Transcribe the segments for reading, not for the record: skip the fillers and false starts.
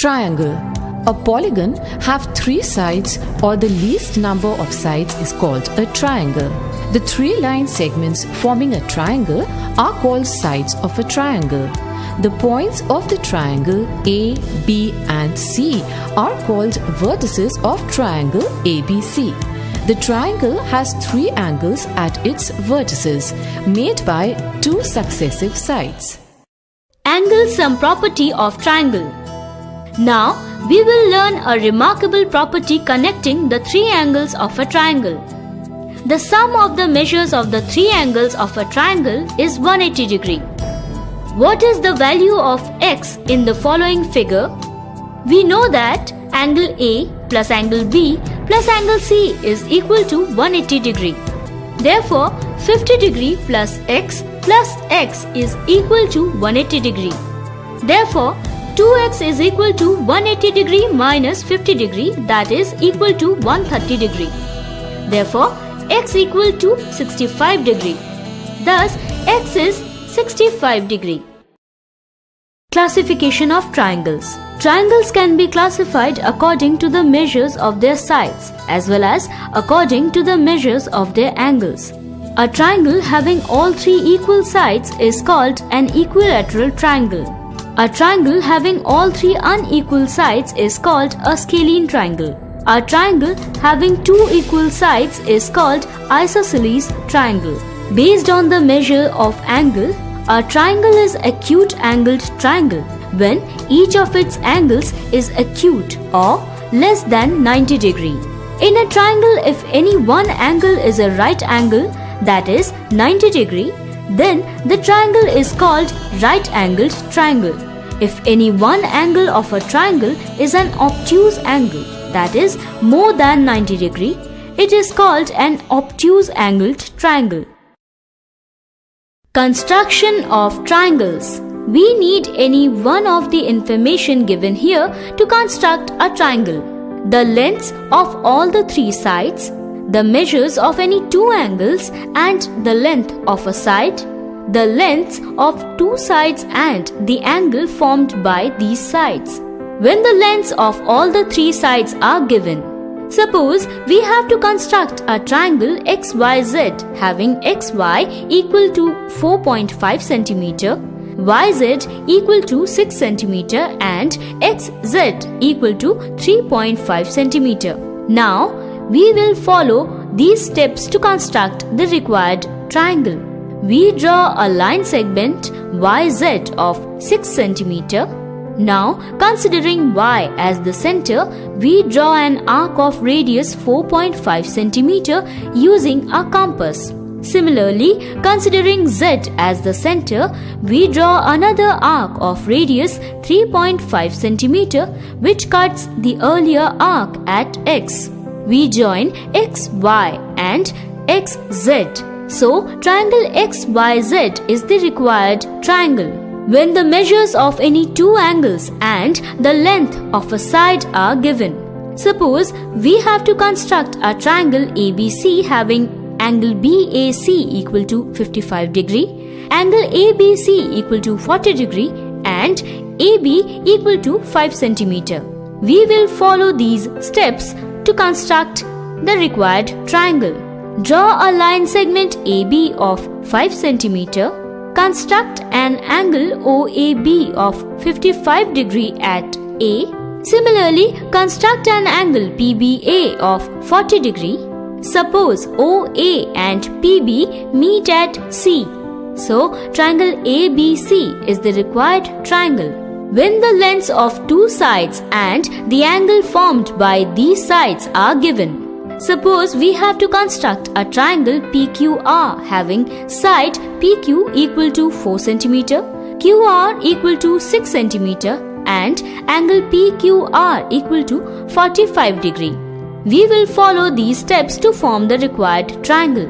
Triangle. A polygon have 3 sides, or the least number of sides is called a triangle. The 3 line segments forming a triangle are called sides of a triangle. The points of the triangle A, B and C are called vertices of triangle ABC. The triangle has 3 angles at its vertices, made by 2 successive sides. Angle sum property of triangle. Now, we will learn a remarkable property connecting the 3 angles of a triangle. The sum of the measures of the 3 angles of a triangle is 180 degree. What is the value of x in the following figure? We know that angle A plus angle B plus angle C is equal to 180 degree. Therefore, 50 degree plus x is equal to 180 degree. Therefore, 2x is equal to 180 degree minus 50 degree, that is equal to 130 degree. Therefore, x equal to 65 degree. Thus, x is 65 degree. Classification of triangles. Triangles can be classified according to the measures of their sides as well as according to the measures of their angles. A triangle having all 3 equal sides is called an equilateral triangle. A triangle having all 3 unequal sides is called a scalene triangle. A triangle having 2 equal sides is called isosceles triangle. Based on the measure of angle, a triangle is acute angled triangle when each of its angles is acute or less than 90 degree. In a triangle, if any one angle is a right angle, that is 90 degree, then the triangle is called right-angled triangle. If any one angle of a triangle is an obtuse angle, that is more than 90 degree, it is called an obtuse angled triangle. Construction of triangles. We need any one of the information given here to construct a triangle. The lengths of all the 3 sides, the measures of any 2 angles and the length of a side, the lengths of 2 sides and the angle formed by these sides. When the lengths of all the 3 sides are given, suppose we have to construct a triangle XYZ having XY equal to 4.5 cm, YZ equal to 6 cm and XZ equal to 3.5 cm. Now, we will follow these steps to construct the required triangle. We draw a line segment YZ of 6 cm. Now, considering Y as the center, we draw an arc of radius 4.5 cm using a compass. Similarly, considering Z as the center, we draw another arc of radius 3.5 cm which cuts the earlier arc at X. We join XY and XZ. So, triangle XYZ is the required triangle. When the measures of any 2 angles and the length of a side are given, suppose we have to construct a triangle ABC having angle BAC equal to 55 degree, angle ABC equal to 40 degree and AB equal to 5 cm. We will follow these steps to construct the required triangle. Draw a line segment AB of 5 cm. Construct an angle OAB of 55 degree at A. Similarly, construct an angle PBA of 40 degree. Suppose OA and PB meet at C. So, triangle ABC is the required triangle. When the lengths of 2 sides and the angle formed by these sides are given, suppose we have to construct a triangle PQR having side PQ equal to 4 cm, QR equal to 6 cm and angle PQR equal to 45 degree. We will follow these steps to form the required triangle.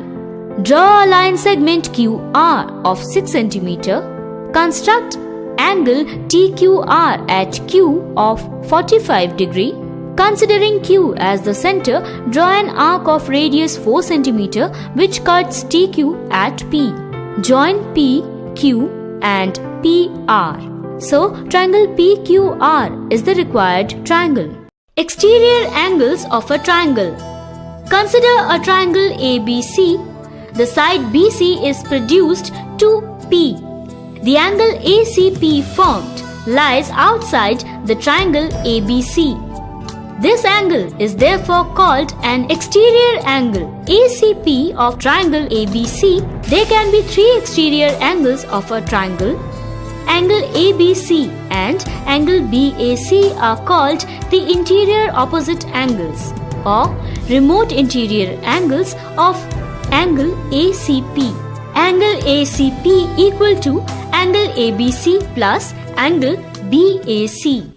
Draw a line segment QR of 6 cm. Construct angle TQR at Q of 45 degree. Considering Q as the center, draw an arc of radius 4 cm which cuts TQ at P. Join P, Q and PR. So, triangle PQR is the required triangle. Exterior angles of a triangle. Consider a triangle ABC. The side BC is produced to P. The angle ACP formed lies outside the triangle ABC. This angle is therefore called an exterior angle. ACP of triangle ABC. There can be three exterior angles of a triangle. Angle ABC and angle BAC are called the interior opposite angles or remote interior angles of angle ACP. Angle ACP equal to angle ABC plus angle BAC.